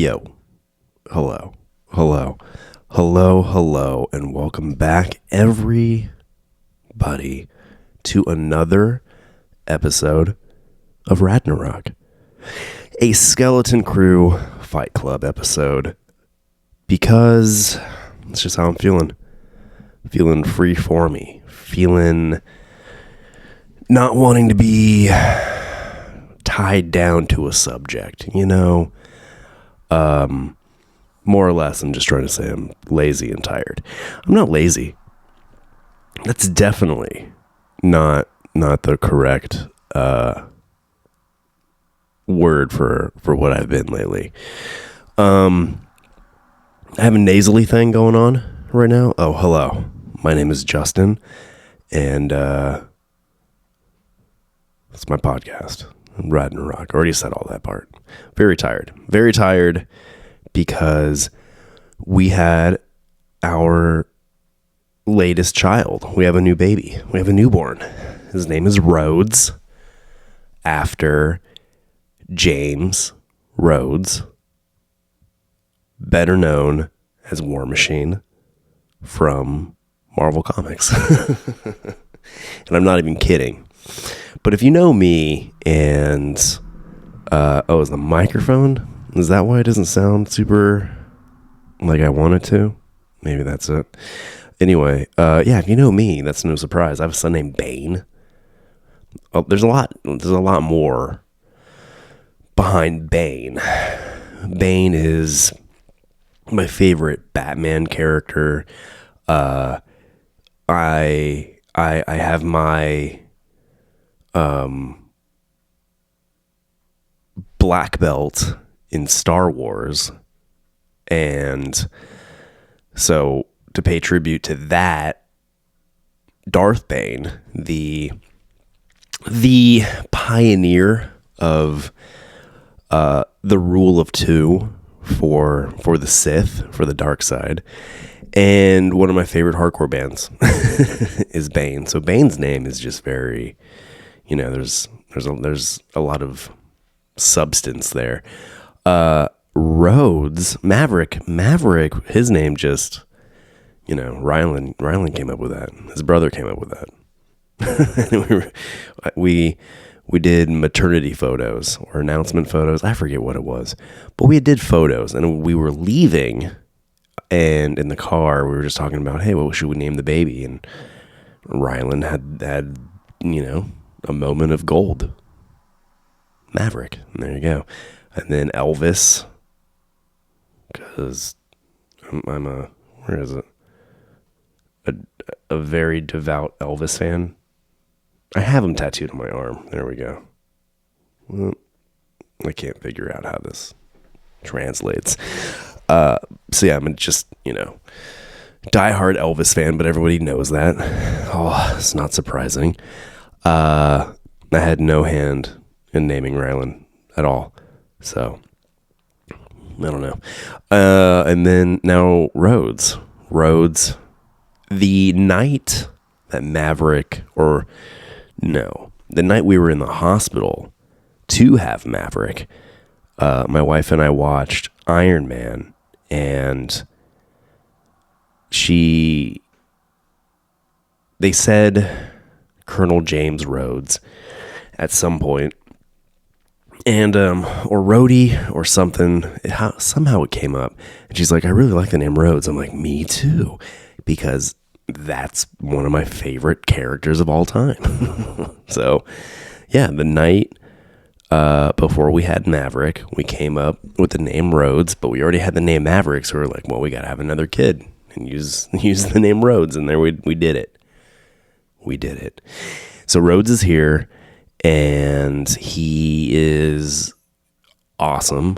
Yo, hello, and welcome back, everybody, to another episode of Ragnarok, a Skeleton Crew Fight Club episode, because it's just how I'm feeling free for me, feeling not wanting to be tied down to a subject, more or less. I'm just trying to say I'm lazy and tired. I'm not lazy. That's definitely not the correct word for what I've been lately. I have a nasally thing going on right now. Oh, hello. My name is Justin, and it's my podcast, Ragnarok. Already said all that part. Very tired because we had our latest child. We have a new baby. We have a newborn. His name is Rhodes, after James Rhodes, better known as War Machine from Marvel Comics. And I'm not even kidding. But if you know me and, is the microphone? Is that why it doesn't sound super like I want it to? Maybe that's it. Anyway, if you know me, that's no surprise. I have a son named Bane. Oh, there's a lot more behind Bane. Bane is my favorite Batman character. I have my black belt in Star Wars, and so to pay tribute to that, Darth Bane, the pioneer of the rule of two for the Sith, for the dark side, and one of my favorite hardcore bands is Bane. So Bane's name is just very, there's a lot of substance there. Rhodes, Maverick, his name just, Rylan came up with that. His brother came up with that. we did maternity photos or announcement photos. I forget what it was, but we did photos, and we were leaving, and in the car we were just talking about, hey, what should we name the baby? And Rylan had a moment of gold. Maverick. And there you go. And then Elvis, because I'm a very devout Elvis fan. I have him tattooed on my arm. There we go. Well, I can't figure out how this translates. So yeah, I'm just, diehard Elvis fan, but everybody knows that. Oh, it's not surprising. I had no hand in naming Rylan at all. So, I don't know. And then now Rhodes, the night that the night we were in the hospital to have Maverick, my wife and I watched Iron Man, and they said Colonel James Rhodes at some point, and or Rhodey or something. Somehow it came up, and she's like, I really like the name Rhodes. I'm like, me too, because that's one of my favorite characters of all time. So yeah, the night before we had Maverick, we came up with the name Rhodes, but we already had the name Maverick, so we were like, well, we gotta have another kid and use the name Rhodes, and there we did it. So Rhodes is here, and he is awesome.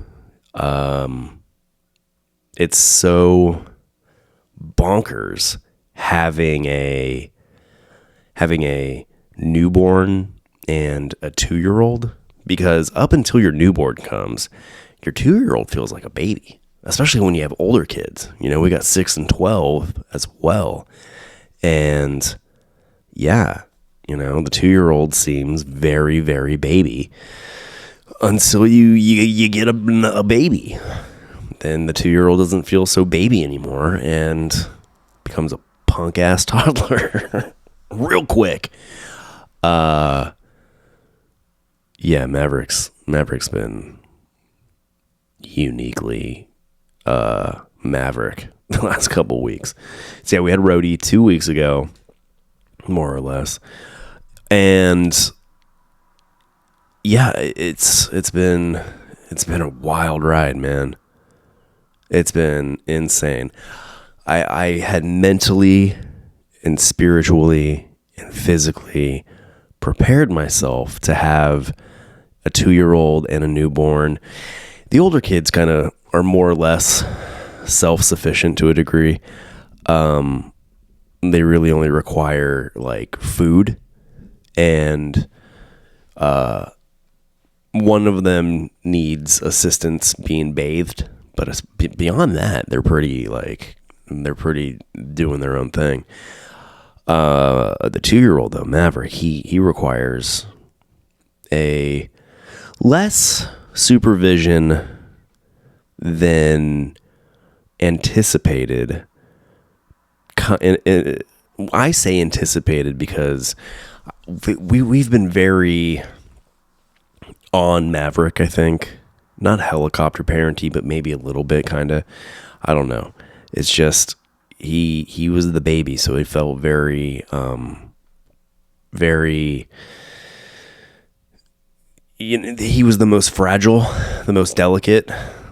It's so bonkers having a newborn and a 2-year-old, because up until your newborn comes, your 2-year-old feels like a baby, especially when you have older kids. We got 6 and 12 as well, and yeah, the 2-year-old seems very, very baby until you get a baby. then the 2-year-old doesn't feel so baby anymore and becomes a punk ass toddler real quick. Yeah, Maverick's been uniquely Maverick the last couple weeks. So yeah, we had Rhodey 2 weeks ago, more or less, and yeah, it's been a wild ride, man. It's been insane. I had mentally and spiritually and physically prepared myself to have a 2-year-old and a newborn. The older kids kind of are more or less self-sufficient to a degree. They really only require like food, and one of them needs assistance being bathed, but beyond that, they're pretty doing their own thing. The 2-year-old though, Maverick, he requires a less supervision than anticipated. I say anticipated because we've been very on Maverick, I think. Not helicopter parenting, but maybe a little bit, kind of. I don't know. It's just he was the baby, so it felt very he was the most fragile, the most delicate,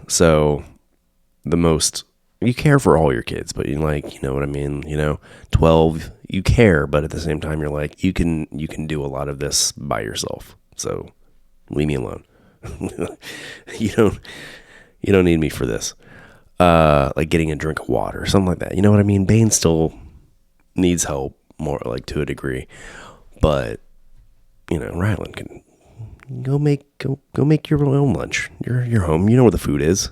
so the most, you care for all your kids, but you know what I mean, 12, you care, but at the same time you're like, you can do a lot of this by yourself, so leave me alone. you don't need me for this. Like getting a drink of water or something like that, you know what I mean? Bane still needs help, more like to a degree, but Rylan can go make your own lunch. You're home, you know where the food is.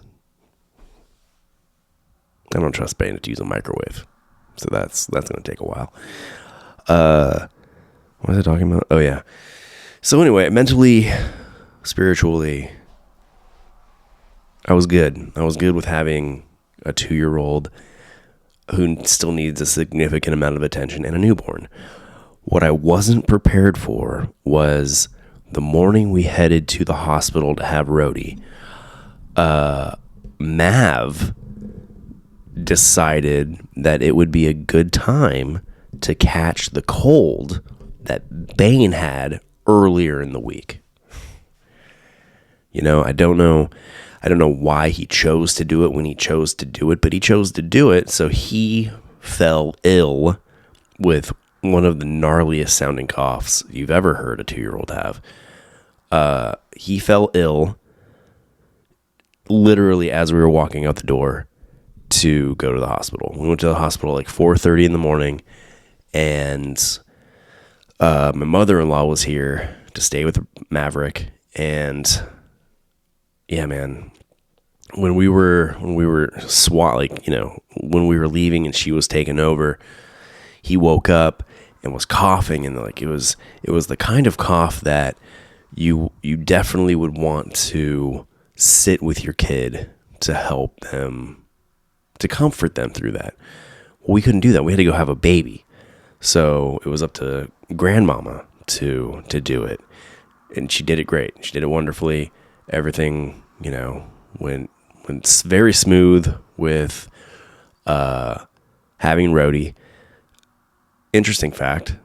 I don't trust Bane to use a microwave, so that's gonna take a while. What was I talking about? Oh yeah. So anyway, mentally, spiritually, I was good. I was good with having a 2-year-old who still needs a significant amount of attention and a newborn. What I wasn't prepared for was the morning we headed to the hospital to have Rhodey. Mav decided that it would be a good time to catch the cold that Bane had earlier in the week. I don't know why he chose to do it when he chose to do it, but he chose to do it. So he fell ill with one of the gnarliest sounding coughs you've ever heard a 2-year-old have. He fell ill literally as we were walking out the door to go to the hospital. We went to the hospital like 4:30 in the morning, and my mother-in-law was here to stay with Maverick, and yeah, man, when we were when we were leaving and she was taking over, he woke up and was coughing, and like it was the kind of cough that you definitely would want to sit with your kid to help them, to comfort them through that. Well, we couldn't do that. We had to go have a baby. So it was up to grandmama to do it. And she did it great. She did it wonderfully. Everything, went very smooth with having Rhodey. Interesting fact,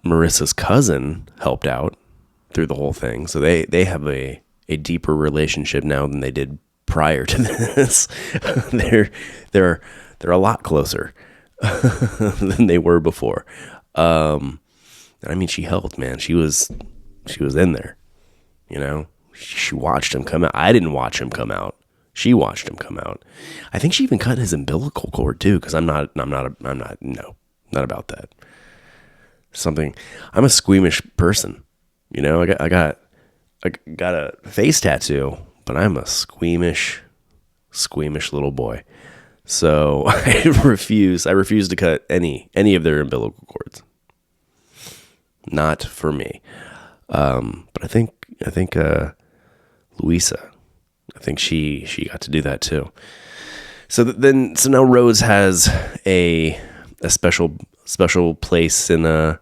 Marissa's cousin helped out through the whole thing. So they have a deeper relationship now than they did prior to this. They're a lot closer than they were before. I mean, she helped, man. She was in there, She watched him come out. I didn't watch him come out. She watched him come out. I think she even cut his umbilical cord too, because I'm not about that. I'm a squeamish person. I got a face tattoo, but I'm a squeamish little boy. So I refuse to cut any of their umbilical cords. Not for me. But I think Louisa, I think she got to do that too. So now Rose has a special place in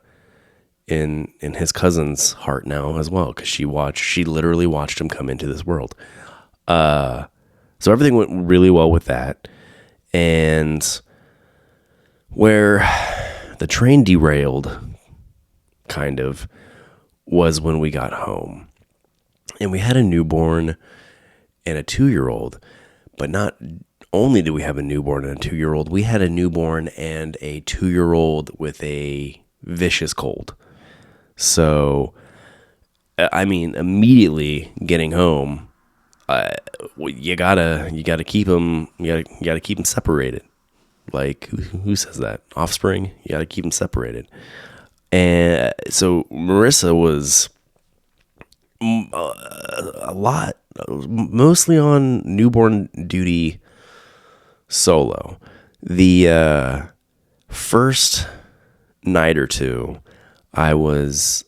his cousin's heart now as well, because she literally watched him come into this world. So everything went really well with that, and where the train derailed, kind of, was when we got home, and we had a newborn and a 2-year-old, but not only did we have a newborn and a 2-year-old, we had a newborn and a 2-year-old with a vicious cold. So, I mean, immediately getting home, you gotta keep them, you gotta keep them separated. Like, who says that? Offspring, you gotta keep them separated. And so Marissa was a lot, mostly on newborn duty solo. The first night or two, I was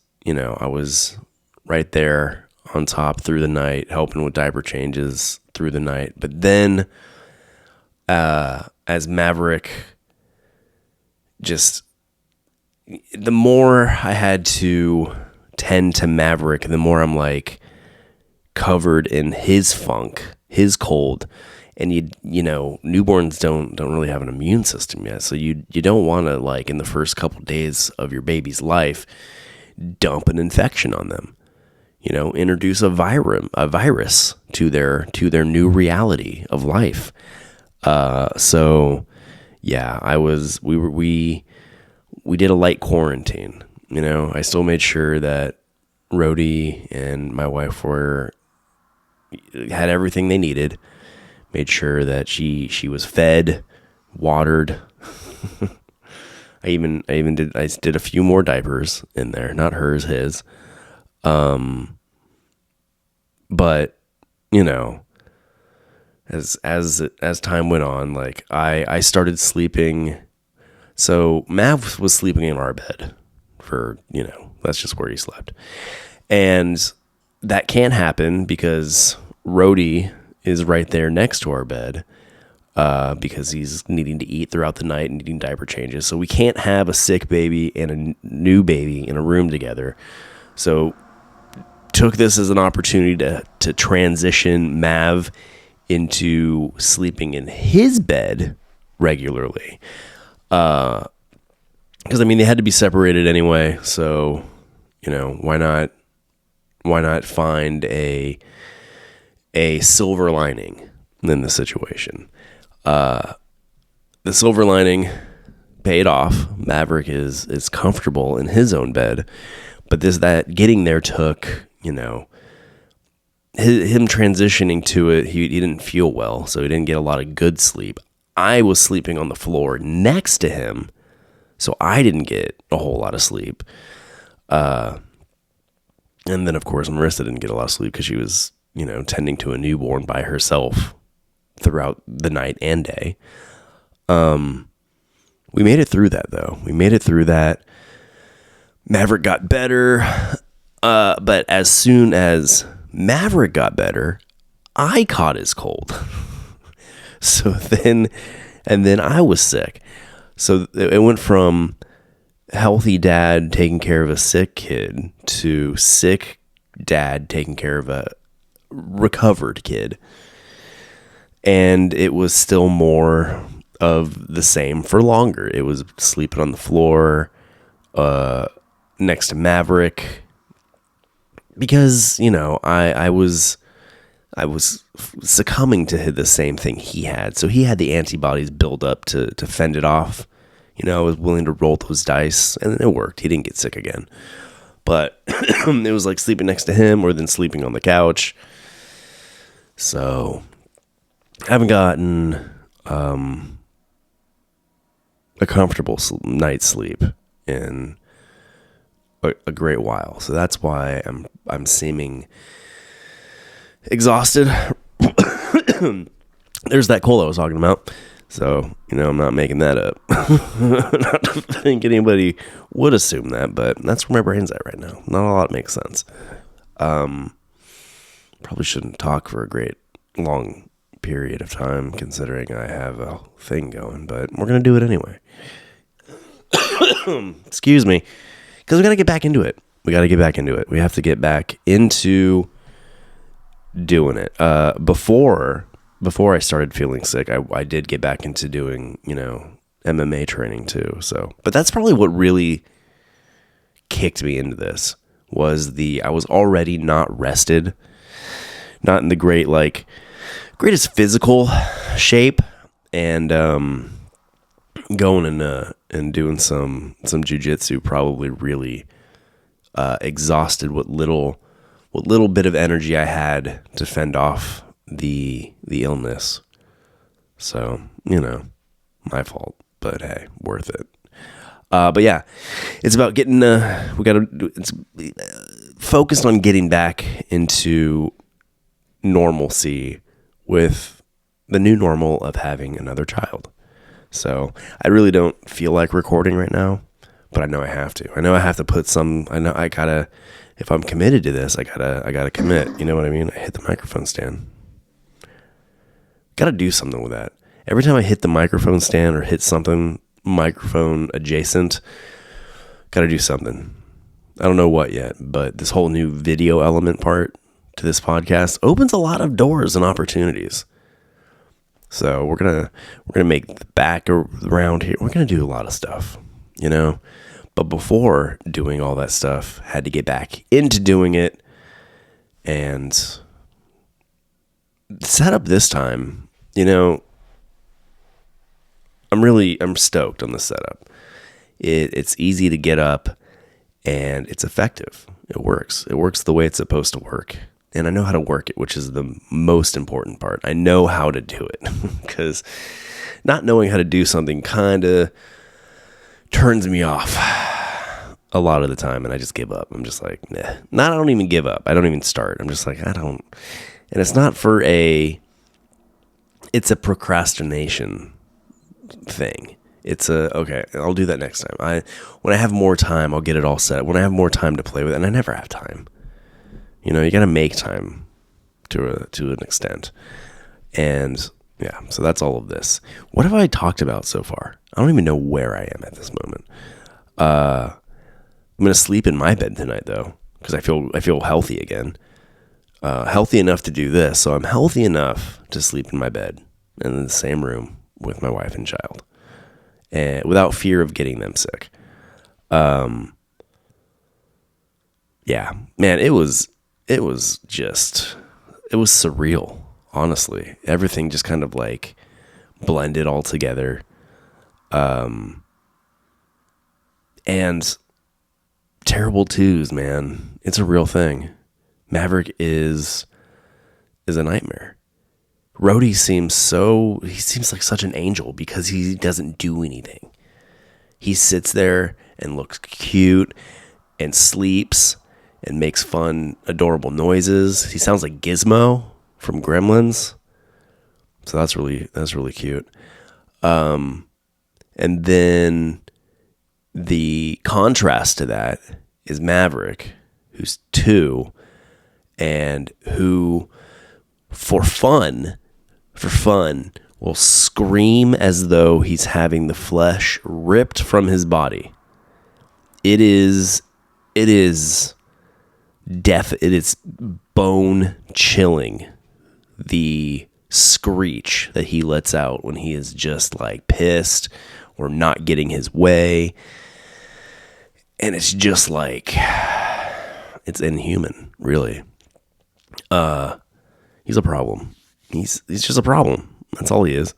right there on top through the night, helping with diaper changes through the night. But then, as Maverick, the more I had to tend to Maverick, the more I'm like covered in his funk, his cold. And you know, newborns don't really have an immune system yet. So you don't want to, like, in the first couple days of your baby's life, dump an infection on them. You know, introduce a virus to their new reality of life. So yeah, we did a light quarantine. You know, I still made sure that Rhodey and my wife had everything they needed. Made sure that she was fed, watered. I did a few more diapers in there, not hers, his. But you know, as time went on, like I started sleeping. So Mav was sleeping in our bed for, you know, that's just where he slept. And that can't happen because Rhodey is right there next to our bed, because he's needing to eat throughout the night and needing diaper changes. So we can't have a sick baby and a new baby in a room together. So took this as an opportunity to transition Mav into sleeping in his bed regularly. Because I mean, they had to be separated anyway. So, you know, why not find a silver lining in the situation? The silver lining paid off. Maverick is comfortable in his own bed, but that getting there took, you know, him transitioning to it. He didn't feel well, so he didn't get a lot of good sleep. I was sleeping on the floor next to him, so I didn't get a whole lot of sleep. And then, of course, Marissa didn't get a lot of sleep because she was, you know, tending to a newborn by herself throughout the night and day. We made it through that, though. We made it through that. Maverick got better, but as soon as Maverick got better, I caught his cold. And then I was sick. So it went from healthy dad taking care of a sick kid to sick dad taking care of a recovered kid. And it was still more of the same for longer. It was sleeping on the floor next to Maverick because, you know, I was succumbing to the same thing he had. So he had the antibodies build up to fend it off. You know, I was willing to roll those dice, and it worked. He didn't get sick again. But it was like sleeping next to him or then sleeping on the couch. So I haven't gotten a comfortable night's sleep in a great while. So that's why I'm seeming exhausted. There's that cold I was talking about. So, you know, I'm not making that up. Not to think anybody would assume that, but that's where my brain's at right now. Not a lot makes sense. Probably shouldn't talk for a great long period of time, considering I have a thing going, but we're going to do it anyway. Excuse me. Because we got to get back into it. We have to get back into doing it. Before I started feeling sick, I did get back into doing, MMA training too. So, but that's probably what really kicked me into this was I was already not rested, not in the greatest physical shape, and going and doing some jujitsu probably really exhausted what little bit of energy I had to fend off the illness. So, my fault, but hey, worth it. But yeah, it's about getting, it's focused on getting back into normalcy with the new normal of having another child. So I really don't feel like recording right now, but I know I have to. I know I have to put if I'm committed to this, I gotta commit. You know what I mean? I hit the microphone stand. Gotta do something with that. Every time I hit the microphone stand or hit something microphone adjacent, gotta do something. I don't know what yet, but this whole new video element part to this podcast opens a lot of doors and opportunities. So we're gonna make the back around here. We're gonna do a lot of stuff, But before doing all that stuff, had to get back into doing it, and set up this time. I'm stoked on the setup. It's easy to get up, and it's effective. It works. It works the way it's supposed to work. And I know how to work it, which is the most important part. I know how to do it, because not knowing how to do something kind of turns me off a lot of the time, and I just give up. I'm just like, nah. I don't even give up. I don't even start. I'm just like, I don't. And it's not it's a procrastination thing. It's okay, I'll do that next time. When I have more time, I'll get it all set. When I have more time to play with it, and I never have time. You got to make time to an extent. And yeah, so that's all of this. What have I talked about so far? I don't even know where I am at this moment. I'm going to sleep in my bed tonight though, because I feel healthy again. Healthy enough to do this. So I'm healthy enough to sleep in my bed and in the same room with my wife and child, and without fear of getting them sick. Yeah, man, it was surreal, honestly. Everything just kind of blended all together. And terrible twos, man. It's a real thing. Maverick is a nightmare. Rhodey seems like such an angel because he doesn't do anything. He sits there and looks cute and sleeps and makes fun, adorable noises. He sounds like Gizmo from Gremlins. So that's really cute. And then the contrast to that is Maverick, who's 2, and who, for fun, will scream as though he's having the flesh ripped from his body. It is death. It is bone chilling, the screech that he lets out when he is just pissed or not getting his way. And it's just it's inhuman, really. He's a problem. He's just a problem. That's all he is.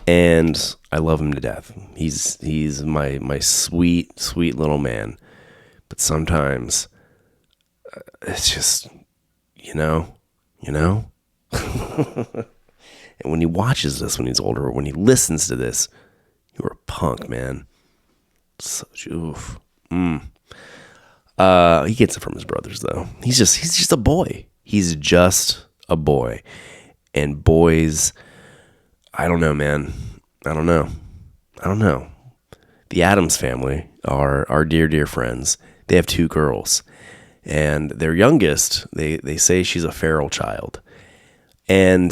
And I love him to death. He's my sweet, sweet little man. But sometimes it's just, and when he watches this when he's older, or when he listens to this, you're a punk, man. Oof. He gets it from his brothers, though. He's just a boy. He's just a boy. And boys, I don't know, man. I don't know. The Addams family are dear, dear friends. They have 2 girls. And their youngest, they say she's a feral child. And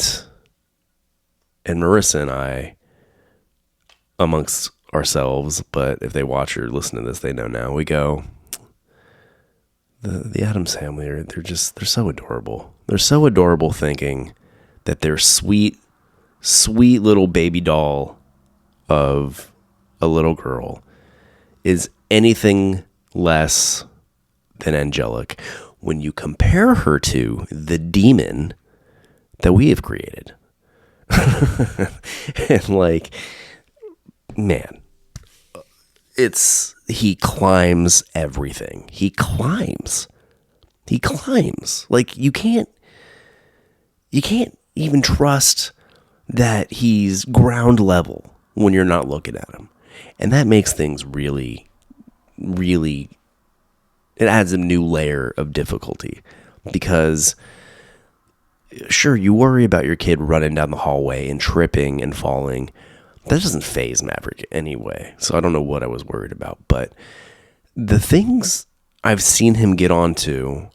Marissa and I, amongst ourselves, but if they watch or listen to this, they know now, we go, the Addams family, they're so adorable. They're so adorable, thinking that their sweet little baby doll of a little girl is anything less than angelic when you compare her to the demon that we have created. And like, man, he climbs everything. He climbs. Like, you can't even trust that he's ground level when you're not looking at him. And that makes things really, really, it adds a new layer of difficulty, because sure, you worry about your kid running down the hallway and tripping and falling. That doesn't faze Maverick anyway. So I don't know what I was worried about, but the things I've seen him get onto,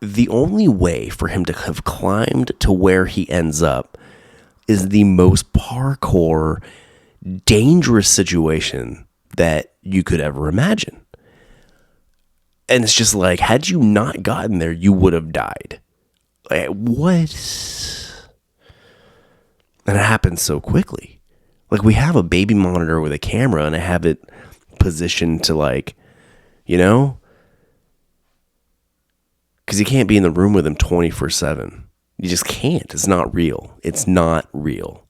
the only way for him to have climbed to where he ends up is the most parkour, dangerous situation that you could ever imagine. And it's just like, had you not gotten there, you would have died. Like, what? And it happens so quickly. Like, we have a baby monitor with a camera, and I have it positioned to, like, you know, because you can't be in the room with him 24/7. You just can't. It's not real. It's not real.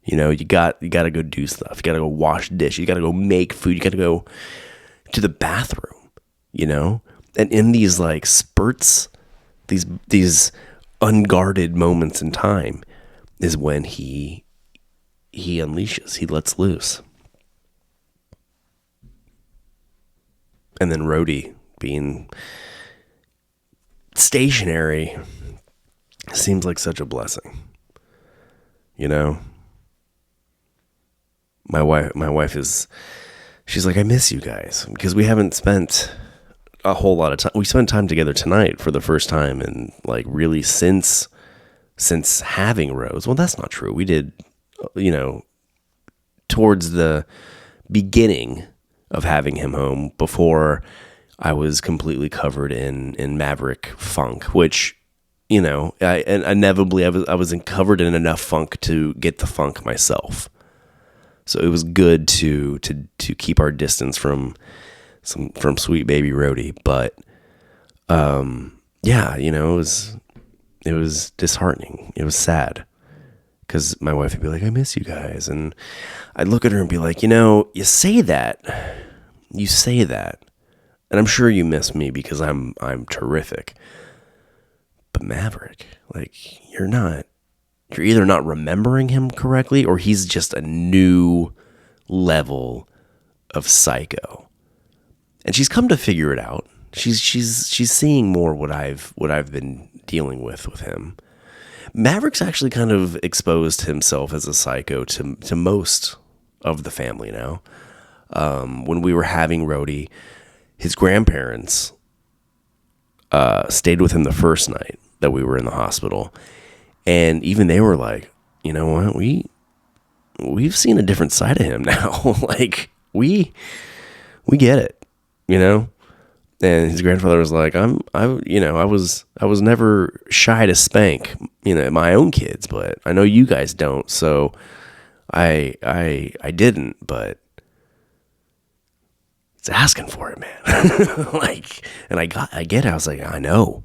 You know, you got to go do stuff. You got to go wash dishes. You got to go make food. You got to go to the bathroom, you know? And in these like spurts, these unguarded moments in time is when he unleashes, he lets loose. And then Rhodey being stationary seems like such a blessing, you know? My wife she's like, I miss you guys, because we haven't spent a whole lot of time. We spent time together tonight for the first time, and like really since having Rose. Well, that's not true. We did, you know, towards the beginning of having him home, before I was completely covered in Maverick funk, which, you know, inevitably I was covered in enough funk to get the funk myself. So it was good to keep our distance from sweet baby Rhodey, but yeah, you know, it was disheartening. It was sad, because my wife would be like, I miss you guys, and I'd look at her and be like, you know, you say that, and I'm sure you miss me because I'm terrific, but Maverick, like, you're either not remembering him correctly, or he's just a new level of psycho. And she's come to figure it out. She's seeing more what I've been dealing with him. Maverick's actually kind of exposed himself as a psycho to most of the family now. When we were having Rhodey, his grandparents stayed with him the first night that we were in the hospital. And even they were like, you know what, we've seen a different side of him now. Like, we get it, you know? And his grandfather was like, I was never shy to spank, you know, my own kids, but I know you guys don't, so I didn't, but it's asking for it, man. Like, and I get it. I was like, I know.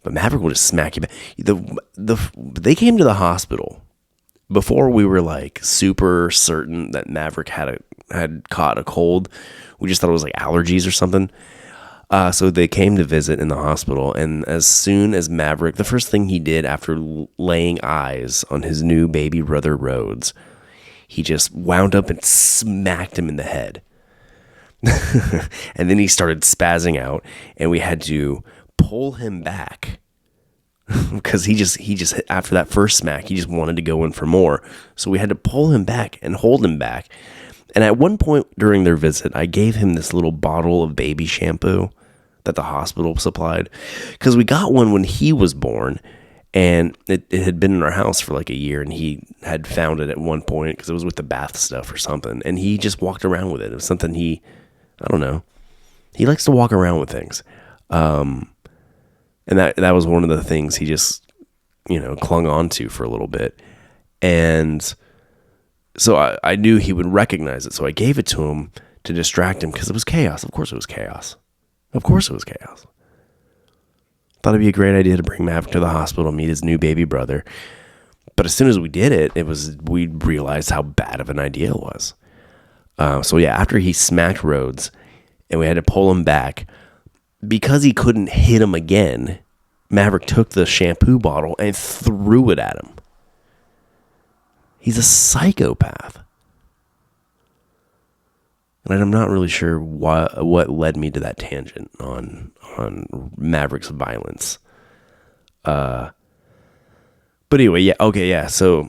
But Maverick will just smack you back. They came to the hospital before we were like super certain that Maverick had caught a cold. We just thought it was like allergies or something. So they came to visit in the hospital, and as soon as Maverick, the first thing he did after laying eyes on his new baby brother Rhodes, he just wound up and smacked him in the head. And then he started spazzing out, and we had to pull him back because he just after that first smack, he just wanted to go in for more. So we had to pull him back and hold him back. And at one point during their visit, I gave him this little bottle of baby shampoo, that the hospital supplied, because we got one when he was born, and it had been in our house for like a year, and he had found it at one point because it was with the bath stuff or something, and he just walked around with it. It was something I don't know, he likes to walk around with things, and that was one of the things he just clung on to for a little bit, and so I knew he would recognize it, so I gave it to him to distract him because it was chaos. Of course it was chaos. Thought it'd be a great idea to bring Maverick to the hospital, meet his new baby brother. But as soon as we did it, we realized how bad of an idea it was. So yeah, after he smacked Rhodes and we had to pull him back, because he couldn't hit him again, Maverick took the shampoo bottle and threw it at him. He's a psychopath. And I'm not really sure what led me to that tangent on Maverick's violence. But anyway, yeah. So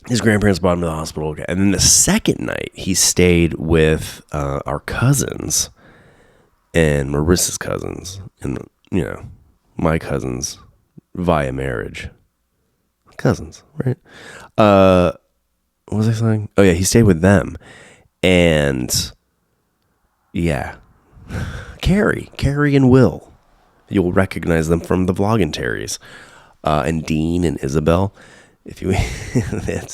his grandparents brought him to the hospital. Okay. And then the second night, he stayed with our cousins and Marissa's cousins, and my cousins via marriage. Cousins, right? What was I saying? Oh yeah, he stayed with them. And yeah, Carrie and Will, you'll recognize them from the Vloggentaries, and Dean and Isabel. If you, there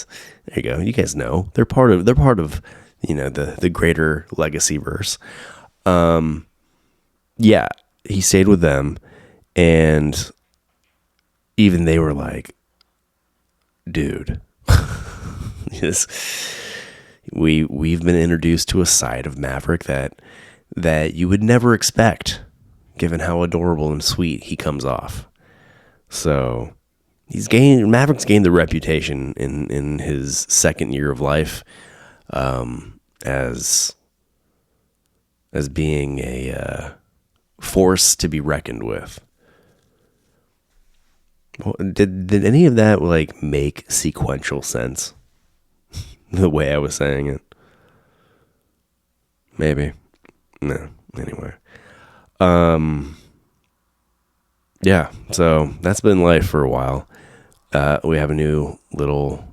you go. You guys know they're part of the greater legacy verse. Yeah, he stayed with them, and even they were like, dude, yes. We've been introduced to a side of Maverick that you would never expect, given how adorable and sweet he comes off. So Maverick's gained the reputation in his second year of life, as being a force to be reckoned with. Well, did any of that make sequential sense? The way I was saying it. Maybe. No. Anyway. Yeah. So that's been life for a while. We have a new little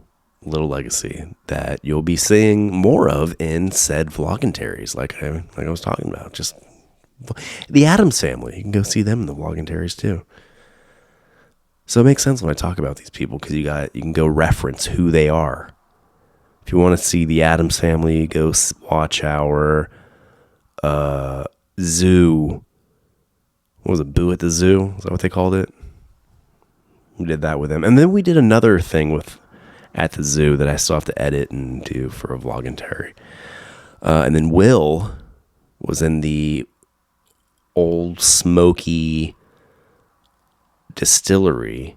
legacy that you'll be seeing more of in said Vloggentaries, like I was talking about. Just the Addams family. You can go see them in the Vloggentaries too. So it makes sense when I talk about these people, because you can go reference who they are. If you want to see the Addams family, go watch our zoo. What was it? Boo at the Zoo? Is that what they called it? We did that with them. And then we did another thing at the zoo that I still have to edit and do for a Vloggentary. And then Will was in the Old Smoky Distillery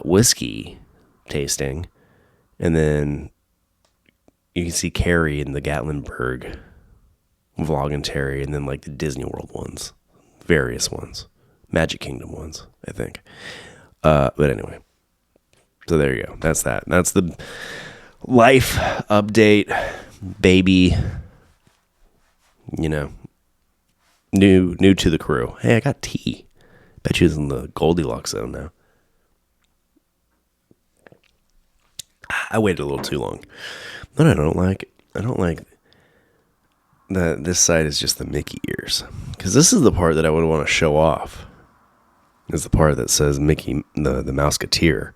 whiskey tasting. And then you can see Carrie in the Gatlinburg Vloggentary, and then the Disney World ones, various ones, Magic Kingdom ones, I think. But anyway, so there you go. That's that. That's the life update, baby. New to the crew. Hey, I got tea. Bet you it's in the Goldilocks zone now. I waited a little too long. But I don't like that this side is just the Mickey ears. Because this is the part that I would want to show off. Is the part that says Mickey, the Mouseketeer.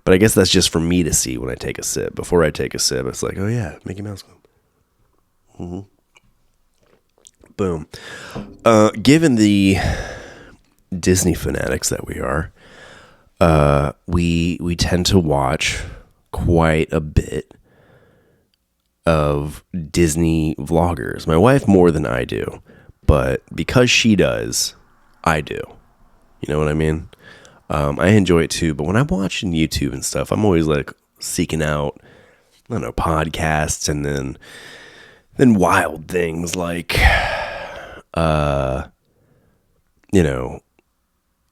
But I guess that's just for me to see when I take a sip. Before I take a sip, it's like, oh yeah, Mickey Mouse Club. Mm-hmm. Boom. Given the Disney fanatics that we are, we tend to watch quite a bit of Disney vloggers. My wife more than I do, but because she does, I do. You know what I mean? I enjoy it too, but when I'm watching YouTube and stuff, I'm always seeking out, I don't know, podcasts, and then wild things like,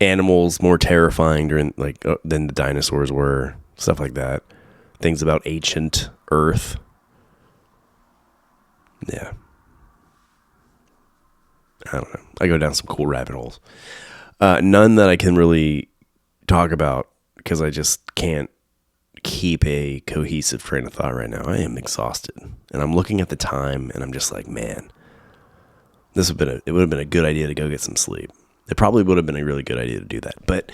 animals more terrifying than the dinosaurs were, stuff like that. Things about ancient Earth. Yeah. I don't know. I go down some cool rabbit holes. None that I can really talk about because I just can't keep a cohesive train of thought right now. I am exhausted, and I'm looking at the time, and I'm just like, man, it would have been a good idea to go get some sleep. It probably would have been a really good idea to do that, but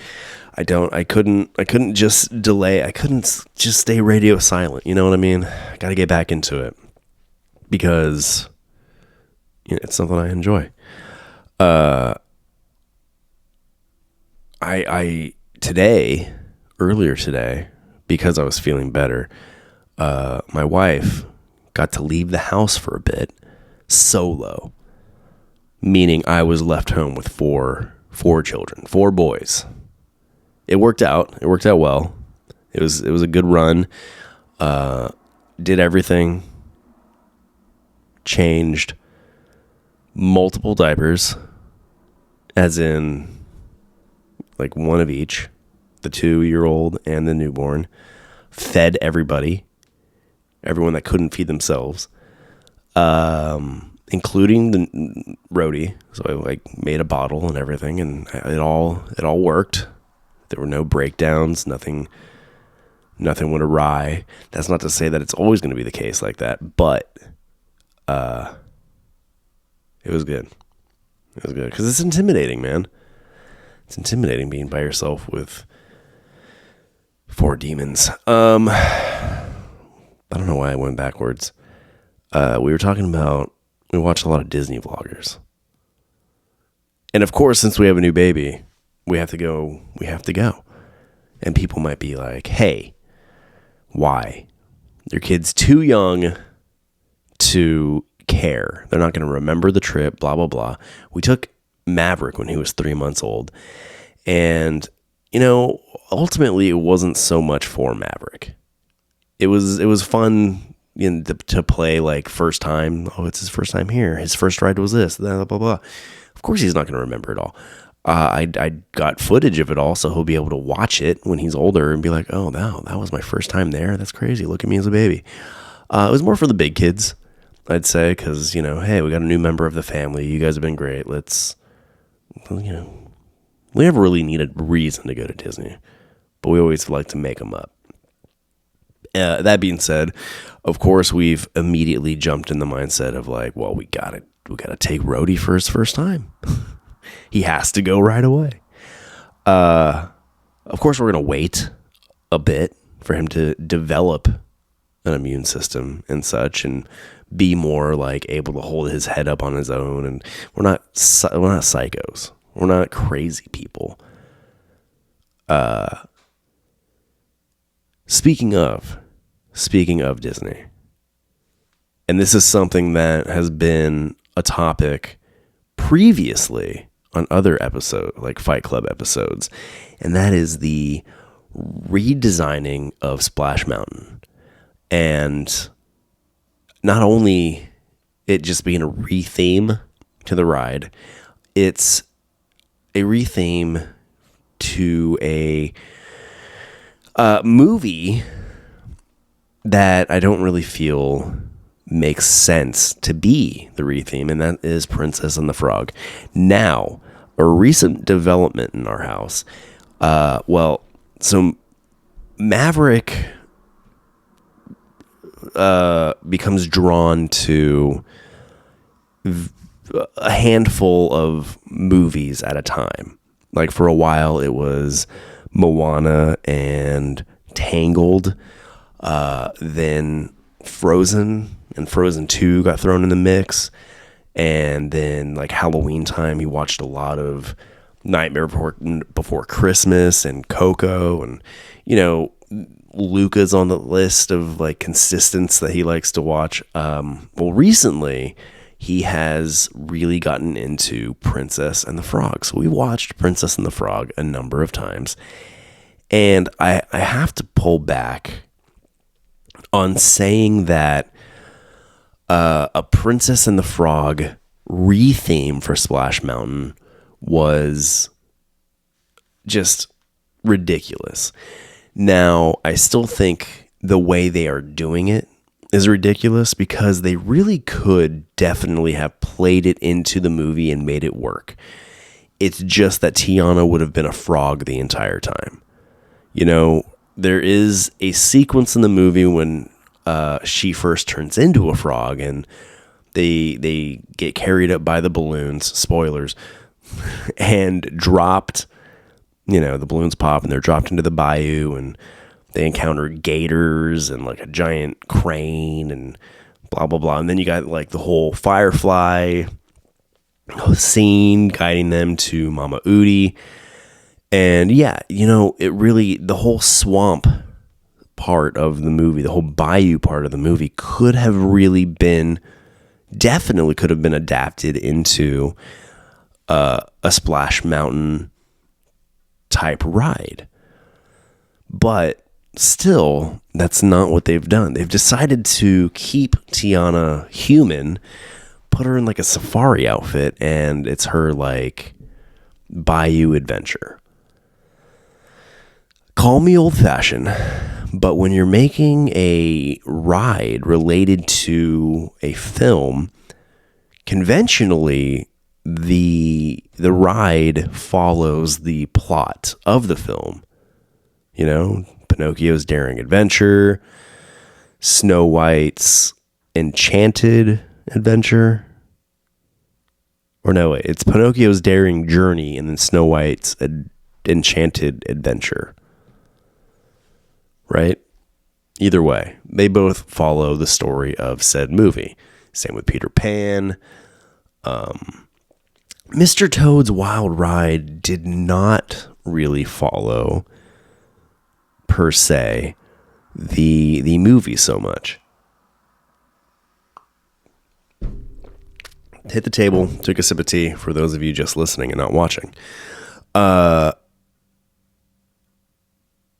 I couldn't just delay. I couldn't just stay radio silent. You know what I mean? I got to get back into it because it's something I enjoy. Earlier today, because I was feeling better, my wife got to leave the house for a bit solo, meaning I was left home with four children, 4 boys. It worked out. It worked out well. It was a good run. Did everything. Changed multiple diapers, as in like one of each, the 2-year-old and the newborn. Fed everyone that couldn't feed themselves, including the roadie. So I made a bottle and everything, and it all worked. There were no breakdowns. Nothing went awry. That's not to say that it's always going to be the case like that, but it was good. It was good because it's intimidating, man. It's intimidating being by yourself with 4 demons. I don't know why I went backwards. We watched a lot of Disney vloggers. And of course, since we have a new baby, we have to go. And people might be like, hey, why? Your kid's too young to care. They're not going to remember the trip, blah, blah, blah. We took Maverick when he was 3 months old. And, ultimately it wasn't so much for Maverick. It was fun to play first time. Oh, it's his first time here. His first ride was this, blah, blah, blah. Of course he's not going to remember it all. I got footage of it all, so he'll be able to watch it when he's older and be like, oh, wow, that was my first time there. That's crazy. Look at me as a baby. It was more for the big kids, I'd say, because, hey, we got a new member of the family. You guys have been great. We never really need a reason to go to Disney, but we always like to make them up. That being said, of course, we've immediately jumped in the mindset of we gotta take Rhodey for his first time. He has to go right away. Of course, we're going to wait a bit for him to develop an immune system and such, and be more able to hold his head up on his own. And we're not psychos. We're not crazy people. Speaking of Disney, and this is something that has been a topic previously on other episodes, like Fight Club episodes, and that is the redesigning of Splash Mountain. And not only it just being a retheme to the ride, it's a retheme to a movie that I don't really feel makes sense to be the retheme, and that is Princess and the Frog. Now, a recent development in our house. So Maverick becomes drawn to a handful of movies at a time. For a while, it was Moana and Tangled. Then Frozen and Frozen 2 got thrown in the mix. And then Halloween time, he watched a lot of Nightmare Before Christmas and Coco. And, Luca's on the list of consistents that he likes to watch. Recently he has really gotten into Princess and the Frog. So we watched Princess and the Frog a number of times. And I have to pull back on saying that a Princess and the Frog retheme for Splash Mountain was just ridiculous. Now, I still think the way they are doing it is ridiculous because they really could definitely have played it into the movie and made it work. It's just that Tiana would have been a frog the entire time. You know, there is a sequence in the movie when she first turns into a frog and they get carried up by the balloons, spoilers, and dropped, you know, the balloons pop and they're dropped into the bayou and they encounter gators and like a giant crane and blah, blah, blah. And then you got like the whole firefly scene guiding them to Mama Udi. And yeah, you know, it really, the whole swamp part of the movie, the whole bayou part of the movie could have really been, definitely could have been adapted into a Splash Mountain type ride. But still, that's not what they've done. They've decided to keep Tiana human, put her in like a safari outfit, and it's her like bayou adventure. Call me old-fashioned, but when you're making a ride related to a film, conventionally, the ride follows the plot of the film. You know, Pinocchio's Daring Adventure, Snow White's Enchanted Adventure. Or no, wait, it's Pinocchio's Daring Journey and then Snow White's Enchanted Adventure. Right? Either way, they both follow the story of said movie. Same with Peter Pan. Mr. Toad's Wild Ride did not really follow, per se, the movie so much. Hit the table, took a sip of tea for those of you just listening and not watching.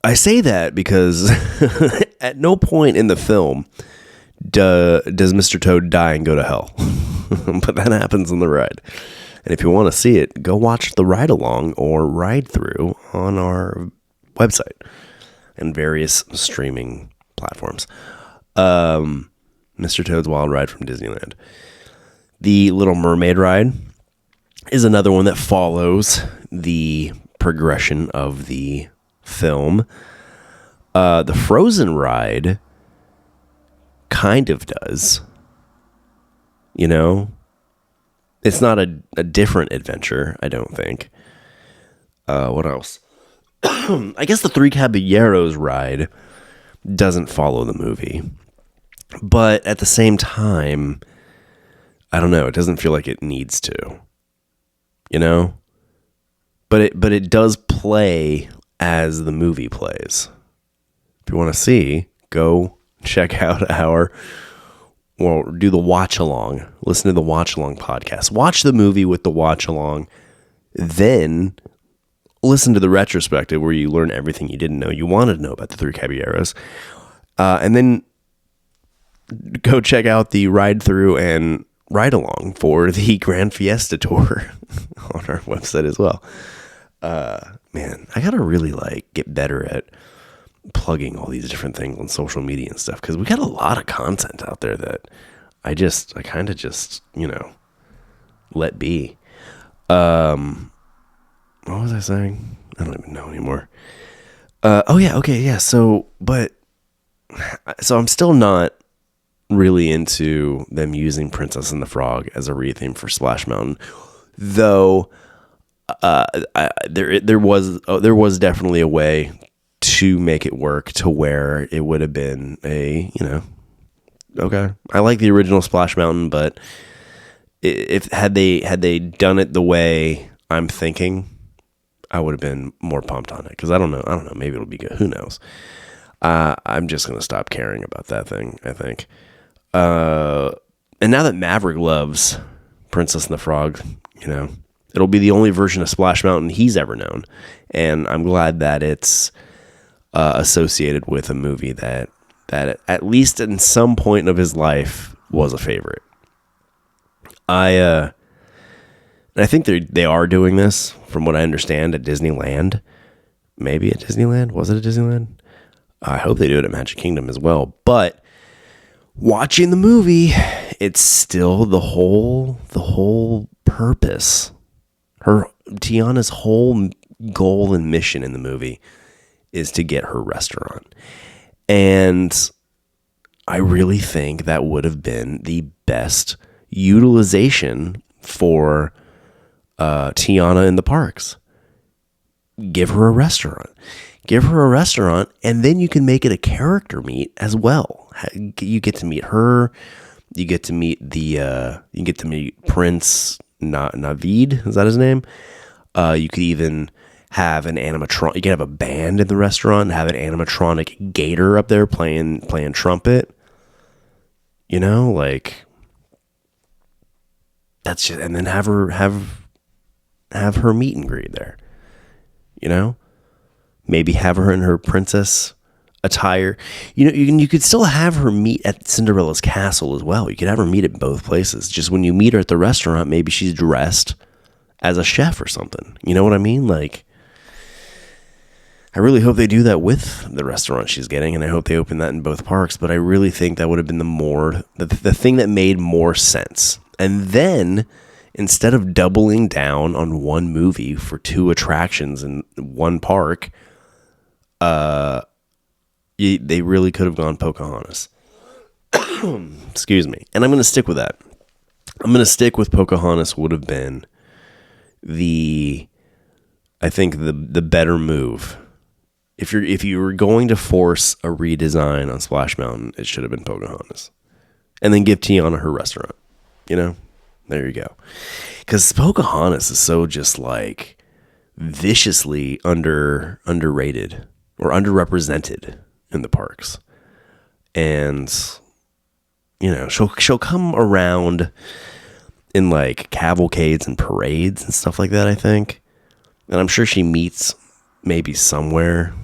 I say that because at no point in the film does Mr. Toad die and go to hell. But that happens in the ride. And if you want to see it, go watch the ride along or ride through on our website and various streaming platforms. Mr. Toad's Wild Ride from Disneyland. The Little Mermaid ride is another one that follows the progression of the film. The Frozen ride kind of does. You know? It's not a different adventure, I don't think. What else? I guess the Three Caballeros ride doesn't follow the movie. But at the same time, I don't know, it doesn't feel like it needs to. You know? But it does play as the movie plays. If you want to see, go check out do the watch along. Listen to the watch along podcast. Watch the movie with the watch along. Then listen to the retrospective where you learn everything you didn't know you wanted to know about the Three Caballeros. And then go check out the ride through and ride along for the Grand Fiesta Tour on our website as well. Man, I gotta really get better at plugging all these different things on social media and stuff, because we got a lot of content out there that I kind of just let be. What was I saying? I don't even know anymore. So I'm still not really into them using Princess and the Frog as a re-theme for Splash Mountain, though. There was definitely a way to make it work to where it would have been okay. I like the original Splash Mountain, but if had they done it the way I'm thinking, I would have been more pumped on it, because I don't know, maybe it'll be good. Who knows? I'm just gonna stop caring about that thing, I think. And now that Maverick loves Princess and the Frog, it'll be the only version of Splash Mountain he's ever known, and I'm glad that it's associated with a movie that at least in some point of his life was a favorite. I think they are doing this, from what I understand, at Disneyland. Maybe at Disneyland? Was it at Disneyland? I hope they do it at Magic Kingdom as well. But watching the movie, it's still the whole purpose. Tiana's whole goal and mission in the movie is to get her restaurant. And I really think that would have been the best utilization for Tiana in the parks. Give her a restaurant. And then you can make it a character meet as well. You get to meet her. You get to meet Prince Navid. Is that his name? You could even have an animatronic. You could have a band in the restaurant. Have an animatronic gator up there playing trumpet. You know, like that's just, and then have her meet and greet there. You know, maybe have her in her princess attire. You know, you could still have her meet at Cinderella's castle as well. You could have her meet at both places. Just when you meet her at the restaurant, maybe she's dressed as a chef or something. You know what I mean? Like, I really hope they do that with the restaurant she's getting, and I hope they open that in both parks. But I really think that would have been the thing that made more sense. And then, instead of doubling down on one movie for two attractions in one park, they really could have gone Pocahontas. Excuse me. And I'm going to stick with that. I'm going to stick with Pocahontas would have been the better move. If you were going to force a redesign on Splash Mountain, it should have been Pocahontas. And then give Tiana her restaurant. You know? There you go. Because Pocahontas is so just like viciously underrated or underrepresented in the parks. And, you know, she'll come around in like cavalcades and parades and stuff like that, I think. And I'm sure she meets maybe somewhere,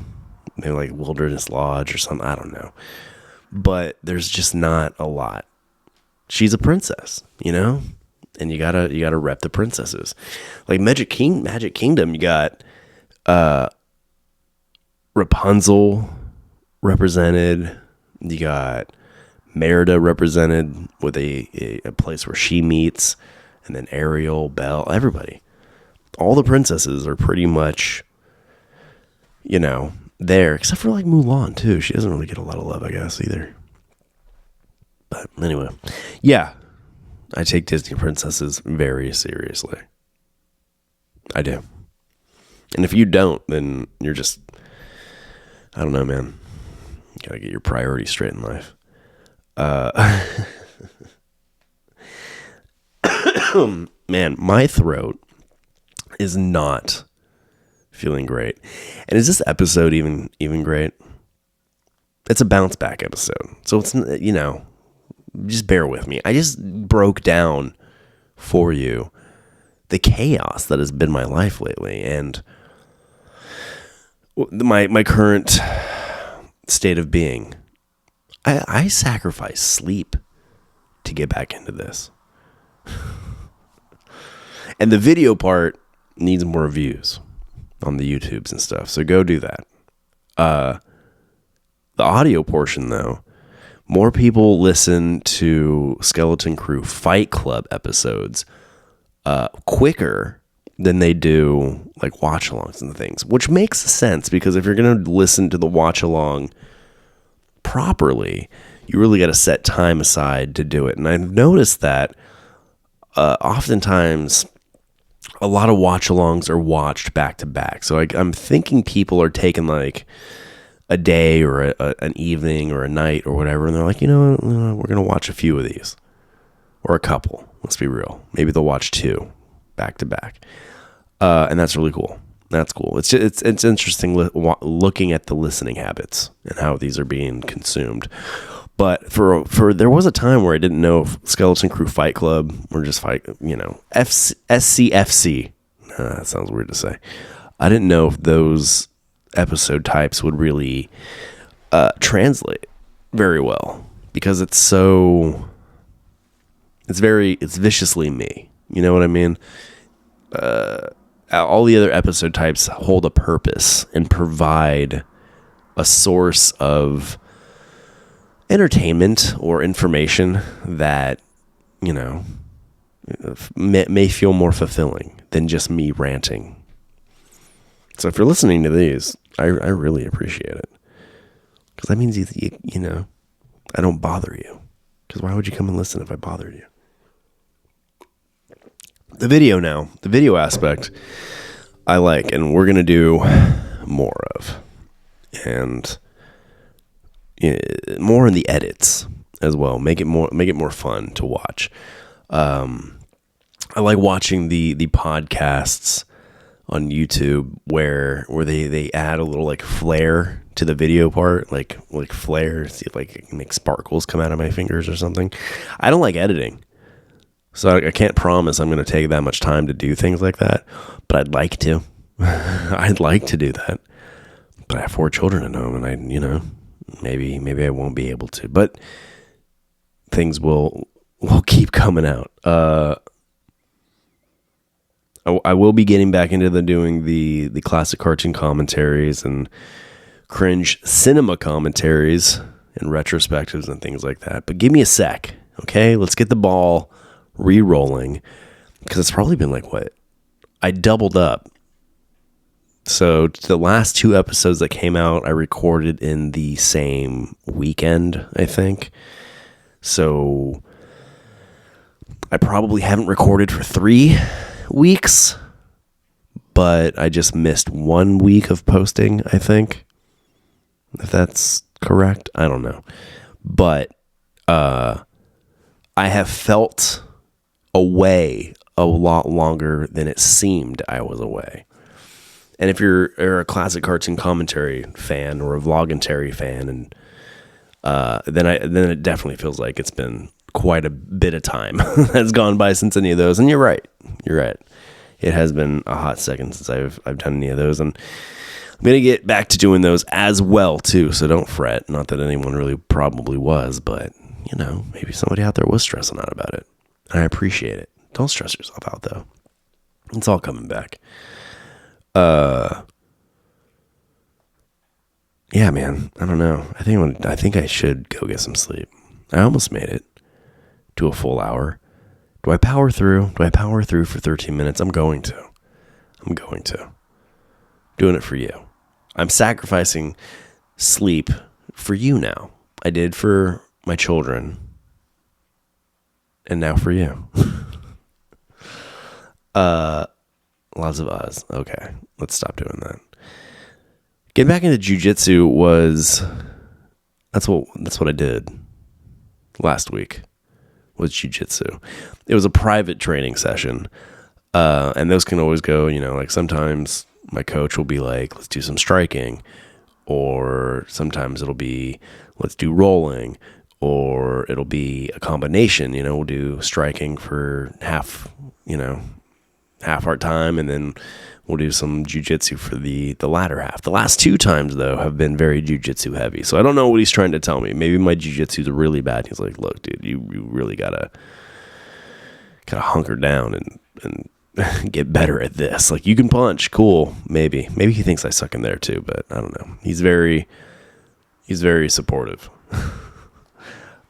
maybe like Wilderness Lodge or something. I don't know. But there's just not a lot. She's a princess, you know? And you gotta rep the princesses. Like Magic Kingdom, you got Rapunzel represented. You got Merida represented with a place where she meets, and then Ariel, Belle, everybody. All the princesses are pretty much, you know, there, except for like Mulan too. She doesn't really get a lot of love, I guess, either. But anyway, yeah. I take Disney princesses very seriously. I do. And if you don't, then you're just, I don't know, man. You gotta get your priorities straight in life. Man, my throat is not feeling great. And is this episode even great? It's a bounce back episode. So it's, you know, just bear with me. I just broke down for you the chaos that has been my life lately, and my current state of being. I sacrifice sleep to get back into this. And the video part needs more views on the YouTubes and stuff, so go do that. The audio portion, though, more people listen to Skeleton Crew Fight Club episodes quicker than they do like watch-alongs and things, which makes sense because if you're going to listen to the watch-along properly, you really got to set time aside to do it. And I've noticed that oftentimes a lot of watch-alongs are watched back-to-back. So I'm thinking people are taking like a day or an evening or a night or whatever, and they're like, you know, we're going to watch a few of these. Or a couple. Let's be real. Maybe they'll watch two back to back. And that's really cool. That's cool. It's interesting looking at the listening habits and how these are being consumed. But for there was a time where I didn't know if Skeleton Crew Fight Club or just fight, you know, SCFC. That sounds weird to say. I didn't know if those episode types would really translate very well because it's viciously me. You know what I mean? All the other episode types hold a purpose and provide a source of entertainment or information that, you know, may feel more fulfilling than just me ranting. So if you're listening to these, I really appreciate it. Because that means, you know, I don't bother you. Because why would you come and listen if I bothered you? The video aspect, I like, and we're going to do more of. And more in the edits as well. Make it more fun to watch. I like watching the podcasts on YouTube where they add a little like flair to the video part, like flair, see if like make sparkles come out of my fingers or something. I don't like editing, so I can't promise I'm going to take that much time to do things like that, but I'd like to. I'd like to do that, but I have 4 children at home, and maybe I won't be able to, but things will keep coming out. I will be getting back into doing the classic cartoon commentaries and cringe cinema commentaries and retrospectives and things like that. But give me a sec, okay? Let's get the ball re-rolling, because it's probably been like, what? I doubled up. So the last 2 episodes that came out, I recorded in the same weekend, I think. So I probably haven't recorded for 3 weeks, but I just missed 1 week of posting, I think. If that's correct, I don't know. But I have felt away a lot longer than it seemed I was away. And if you're a classic cartoon commentary fan or a vloggmentary fan, and then it definitely feels like it's been quite a bit of time that's gone by since any of those. And you're right. It has been a hot second since I've done any of those, and I'm gonna get back to doing those as well too. So don't fret. Not that anyone really probably was, but maybe somebody out there was stressing out about it. And I appreciate it. Don't stress yourself out though. It's all coming back. Yeah, man. I don't know. I think I should go get some sleep. I almost made it to a full hour. Do I power through? Do I power through for 13 minutes? I'm going to. Doing it for you. I'm sacrificing sleep for you now. I did for my children. And now for you. Lots of us. Okay. Let's stop doing that. Getting back into jiu-jitsu that's what I did last week. Was jiu-jitsu. It was a private training session. And those can always go, like sometimes my coach will be like, let's do some striking. Or sometimes it'll be, let's do rolling. Or it'll be a combination, we'll do striking for half our time. And then we'll do some jiu-jitsu for the latter half. The last 2 times, though, have been very jiu-jitsu heavy. So I don't know what he's trying to tell me. Maybe my jiu-jitsu is really bad. He's like, look, dude, you really gotta hunker down and get better at this. Like, you can punch. Cool. Maybe he thinks I suck in there too, but I don't know. He's very supportive.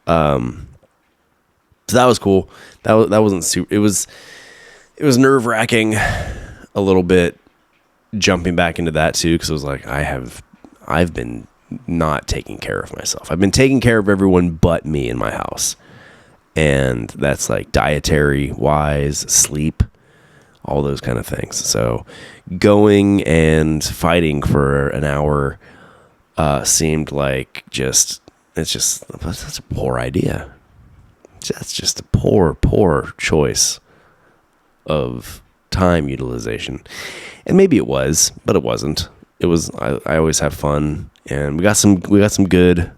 So that was cool. That wasn't super. It was nerve-wracking a little bit jumping back into that too, because it was like I've been not taking care of myself. I've been taking care of everyone but me in my house, and that's like dietary wise, sleep, all those kind of things. So going and fighting for an hour seemed like that's a poor idea. That's just a poor choice of time utilization. And maybe it was, but it wasn't. It was, I always have fun, and we got some good,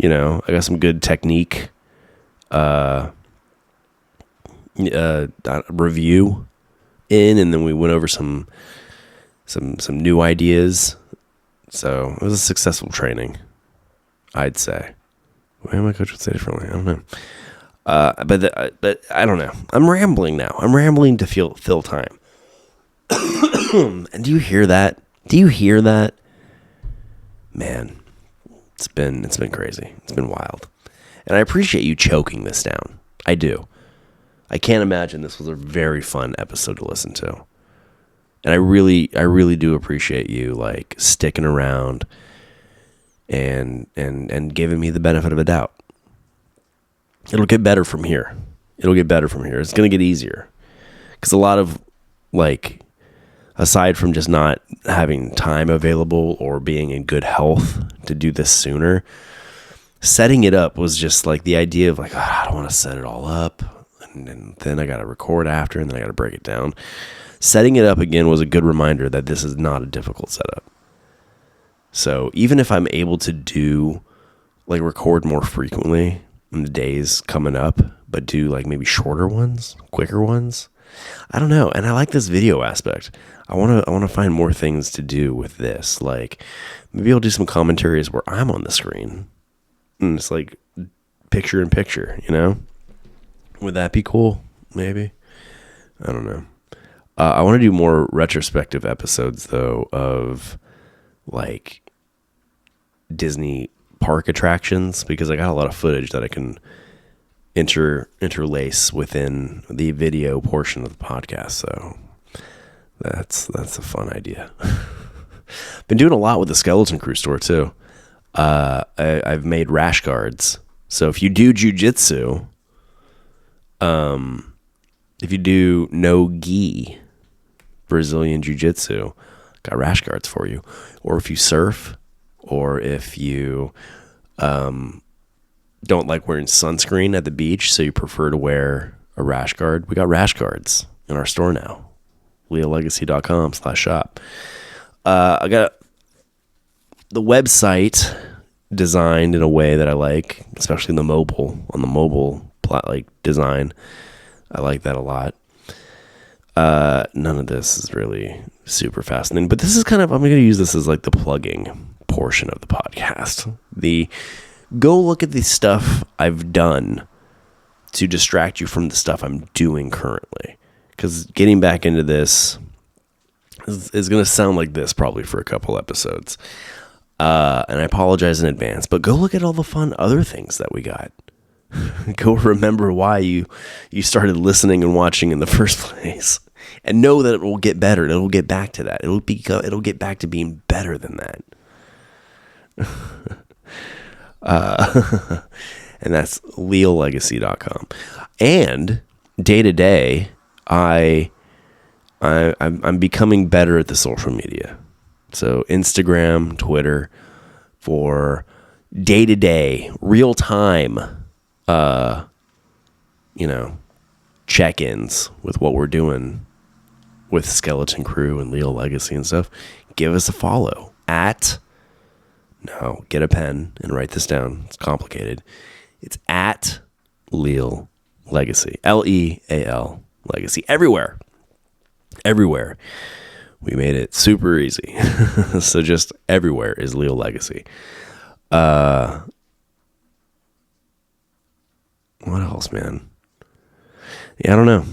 I got some good technique, review in, and then we went over some new ideas. So it was a successful training, I'd say. Well, my coach would say differently. I don't know. But I don't know. I'm rambling now. I'm rambling to fill time. And do you hear that? Man, It's been crazy. It's been wild. And I appreciate you choking this down. I do. I can't imagine this was a very fun episode to listen to. And I really do appreciate you like sticking around and giving me the benefit of a doubt. It'll get better from here. It's going to get easier. Because a lot of, like, aside from just not having time available or being in good health to do this sooner, setting it up was just like the idea of like, I don't want to set it all up. And then I got to record after, and then I got to break it down. Setting it up again was a good reminder that this is not a difficult setup. So even if I'm able to do, like, record more frequently in the days coming up, but do like maybe shorter ones, quicker ones, I don't know. And I like this video aspect. I want to find more things to do with this. Like maybe I'll do some commentaries where I'm on the screen and it's like picture in picture, you know? Would that be cool? Maybe. I don't know. I want to do more retrospective episodes though of like Disney park attractions, because I got a lot of footage that I can interlace within the video portion of the podcast. So that's a fun idea. Been doing a lot with the Skeleton Crew store too. I've made rash guards. So if you do jujitsu, if you do no gi Brazilian jiu-jitsu, got rash guards for you. Or if you surf, or if you don't like wearing sunscreen at the beach, so you prefer to wear a rash guard, we got rash guards in our store now. leallegacy.com/shop. I got the website designed in a way that I like, especially on the mobile like design. I like that a lot. None of this is really super fascinating, but this is I'm going to use this as like the plugging portion of the podcast. Go look at the stuff I've done to distract you from the stuff I'm doing currently. Because getting back into this is going to sound like this probably for a couple episodes. And I apologize in advance, but go look at all the fun other things that we got. Go remember why you started listening and watching in the first place, and know that it will get better. It'll get back to that. It'll get back to being better than that. And that's leallegacy.com. And day to day, I'm becoming better at the social media. So Instagram, Twitter, for day to day, real time, check-ins with what we're doing with Skeleton Crew and Leal Legacy and stuff. Give us a follow get a pen and write this down. It's complicated. It's at Leal Legacy. Leal Legacy. Everywhere. We made it super easy. So just everywhere is Leal Legacy. What else, man? Yeah, I don't know.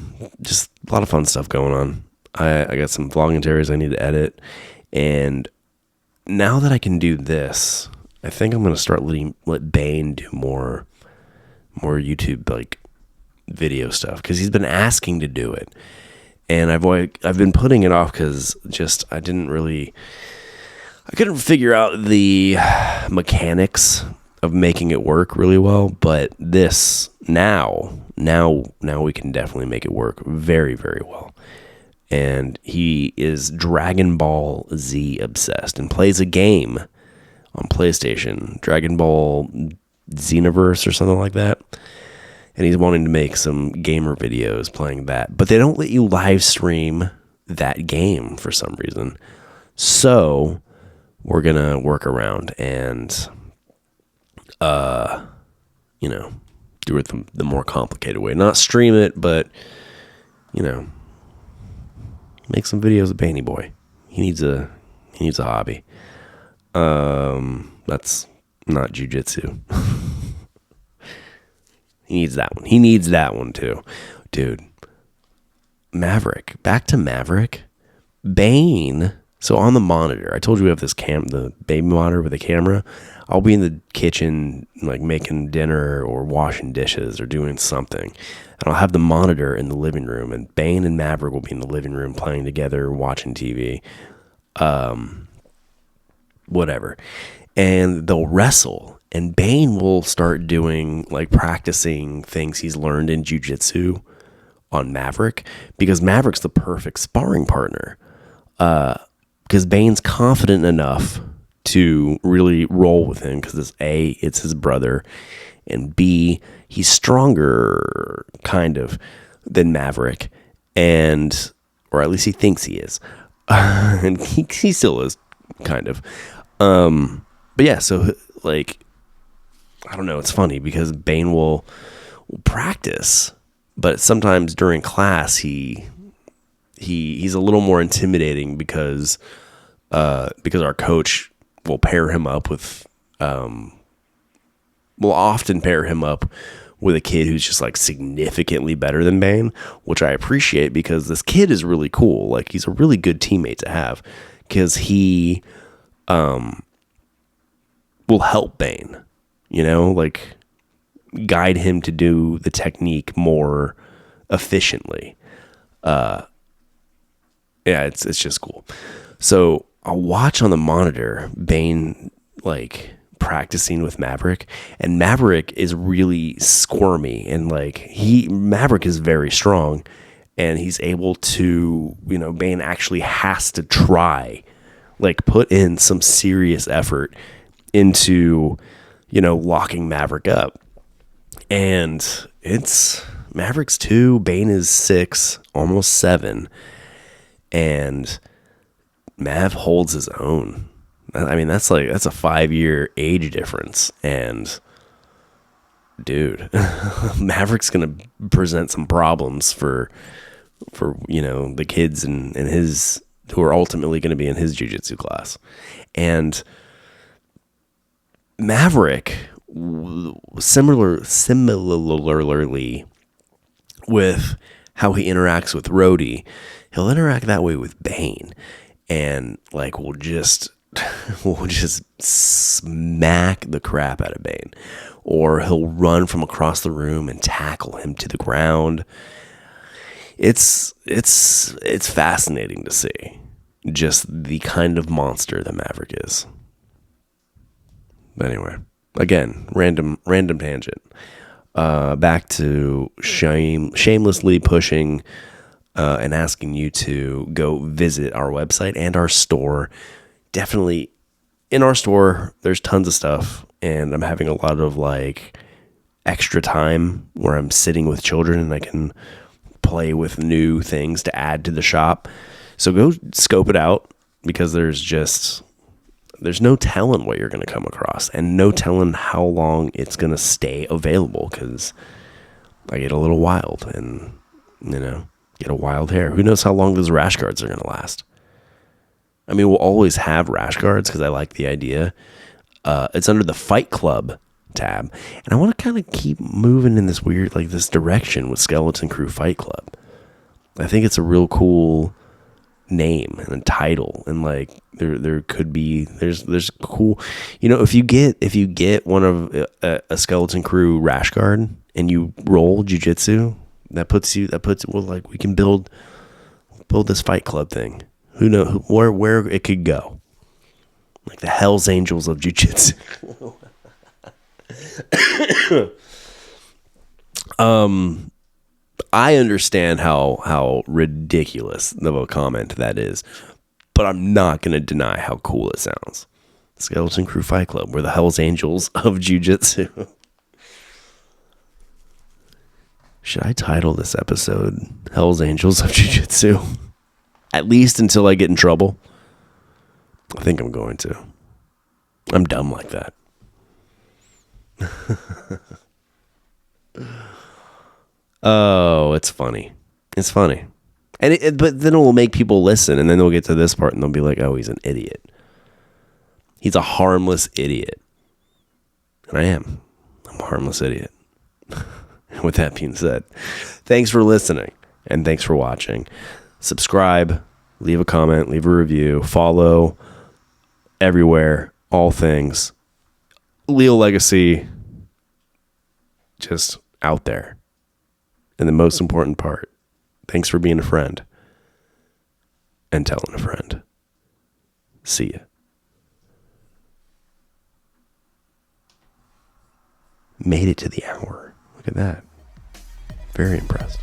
Just a lot of fun stuff going on. I got some vlogging I need to edit. And now that I can do this, I think I'm going to start let Bane do more YouTube like video stuff, because he's been asking to do it. And I've been putting it off because I couldn't figure out the mechanics of making it work really well. But this now we can definitely make it work very, very well. And he is Dragon Ball Z obsessed and plays a game on PlayStation, Dragon Ball Xenoverse or something like that. And he's wanting to make some gamer videos playing that. But they don't let you live stream that game for some reason. So we're going to work around and, do it the more complicated way. Not stream it, but, make some videos of Baney Boy. He needs a hobby. That's not jujitsu. He needs that one. He needs that one too. Dude. Maverick. Back to Maverick. Bane So on the monitor, I told you we have this the baby monitor with a camera. I'll be in the kitchen, like making dinner or washing dishes or doing something. And I'll have the monitor in the living room, and Bane and Maverick will be in the living room playing together, watching TV, whatever. And they'll wrestle, and Bane will start doing, like, practicing things he's learned in jiu-jitsu on Maverick, because Maverick's the perfect sparring partner. Because Bane's confident enough to really roll with him, because it's his brother, and B, he's stronger, kind of, than Maverick, or at least he thinks he is, and he still is, kind of. But yeah, so, like, I don't know, it's funny, because Bane will practice, but sometimes during class he's a little more intimidating, because our coach will often pair him up with a kid who's just, like, significantly better than Bane, which I appreciate, because this kid is really cool. Like, he's a really good teammate to have, because he will help Bane, like, guide him to do the technique more efficiently. Yeah, it's just cool. So I'll watch on the monitor Bane, like, practicing with Maverick, and Maverick is really squirmy, and, like, Maverick is very strong, and he's able to, Bane actually has to try, like, put in some serious effort into, locking Maverick up. And it's Maverick's 2, Bane is 6, almost 7, and Mav holds his own. I mean, that's a 5-year age difference, and dude, Maverick's gonna present some problems for the kids and his, who are ultimately going to be in his jiu-jitsu class. And Maverick, similarly with how he interacts with Rhodey, he'll interact that way with Bane, and, like, we'll just smack the crap out of Bane, or he'll run from across the room and tackle him to the ground. It's fascinating to see just the kind of monster that Maverick is. But anyway, again, random tangent. Back to shamelessly pushing and asking you to go visit our website and our store. Definitely in our store, there's tons of stuff, and I'm having a lot of, like, extra time where I'm sitting with children and I can play with new things to add to the shop. So go scope it out, because there's no telling what you're going to come across, and no telling how long it's going to stay available, because I get a little wild and, get a wild hair. Who knows how long those rash guards are going to last? I mean, we'll always have rash guards, because I like the idea. It's under the Fight Club tab, and I want to kind of keep moving in this weird, like, this direction with Skeleton Crew Fight Club. I think it's a real cool name and a title, and, like, there could be, there's cool, if you get one of a Skeleton Crew rash guard and you roll jiu-jitsu, well, like, we can build this Fight Club thing. Who knows where it could go, like the Hell's Angels of jiu-jitsu. I understand how ridiculous of a comment that is, but I'm not going to deny how cool it sounds. Skeleton Crew Fight Club, we're the Hell's Angels of jiu-jitsu. Should I title this episode Hell's Angels of Jiu-Jitsu? At least until I get in trouble? I think I'm going to. I'm dumb like that. Oh, it's funny. It's funny. But then it will make people listen, and then they'll get to this part and they'll be like, oh, he's an idiot. He's a harmless idiot. And I am. I'm a harmless idiot. With that being said, thanks for listening, and thanks for watching. Subscribe, Leave a comment, leave a review, follow everywhere, all things. Leal Legacy, just out there. And the most important part, thanks for being a friend and telling a friend. See ya. Made it to the hour. Look at that. Very impressed.